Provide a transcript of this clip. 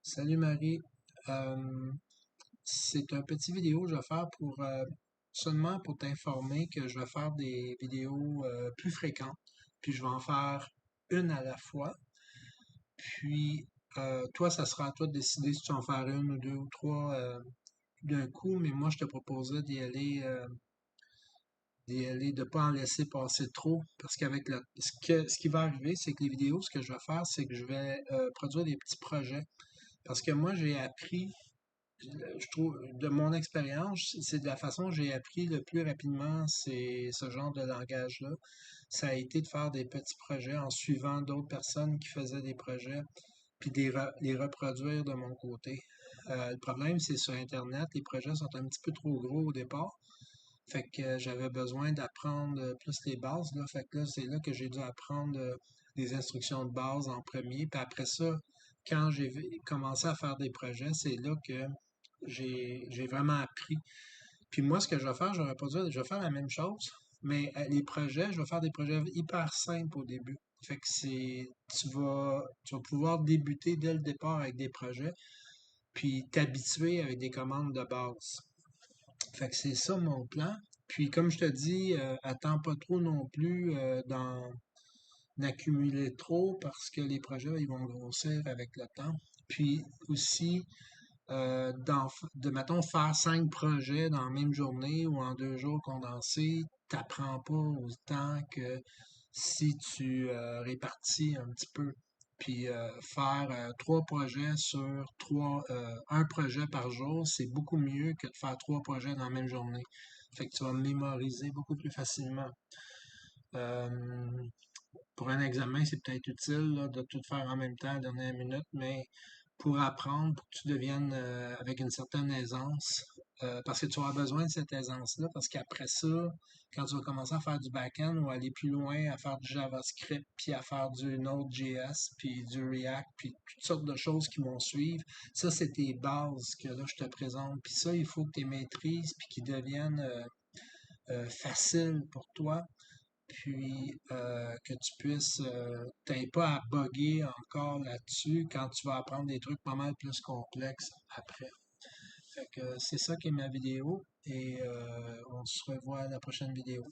Salut Marie. Euh, c'est un petit vidéo que je vais faire pour seulement pour t'informer que je vais faire des vidéos plus fréquentes. Puis je vais en faire une à la fois. Puis toi, ça sera à toi de décider si tu vas en faire une ou deux ou trois d'un coup. Mais moi, je te proposais d'y aller, de pas en laisser passer trop. Parce qu'avec ce qui va arriver, c'est que les vidéos, ce que je vais faire, c'est que je vais produire des petits projets. Parce que moi, j'ai appris je trouve, de mon expérience, c'est de la façon que j'ai appris le plus rapidement, c'est ce genre de langage-là. Ça a été de faire des petits projets en suivant d'autres personnes qui faisaient des projets, puis les reproduire de mon côté. Le problème, c'est sur Internet, les projets sont un petit peu trop gros au départ. Fait que j'avais besoin d'apprendre plus les bases, là. Fait que là, c'est là que j'ai dû apprendre des instructions de base en premier. Puis après ça, quand j'ai commencé à faire des projets, c'est là que j'ai vraiment appris. Puis moi, ce que je vais faire, je vais faire la même chose, mais les projets, je vais faire des projets hyper simples au début. Fait que tu vas pouvoir débuter dès le départ avec des projets, puis t'habituer avec des commandes de base. Fait que c'est ça mon plan. Puis comme je te dis, attends pas trop non plus d'accumuler trop parce que les projets ils vont grossir avec le temps. Puis aussi, mettons, faire 5 projets dans la même journée ou en 2 jours condensés, t'apprends pas autant que si tu répartis un petit peu. Puis faire 3 projets sur un projet par jour, c'est beaucoup mieux que de faire 3 projets dans la même journée. Fait que tu vas mémoriser beaucoup plus facilement. Euh, pour un examen, c'est peut-être utile là, de tout faire en même temps à la dernière minute, mais pour apprendre, pour que tu deviennes avec une certaine aisance, parce que tu auras besoin de cette aisance-là, parce qu'après ça, quand tu vas commencer à faire du back-end ou aller plus loin, à faire du JavaScript, puis à faire du Node.js, puis du React, puis toutes sortes de choses qui vont suivre, ça, c'est tes bases que là, je te présente. Puis ça, il faut que tu les maîtrises, puis qu'ils deviennent faciles pour toi puis que tu puisses, t'aies pas à bugger encore là-dessus quand tu vas apprendre des trucs pas mal plus complexes après. Fait que c'est ça qui est ma vidéo et on se revoit à la prochaine vidéo.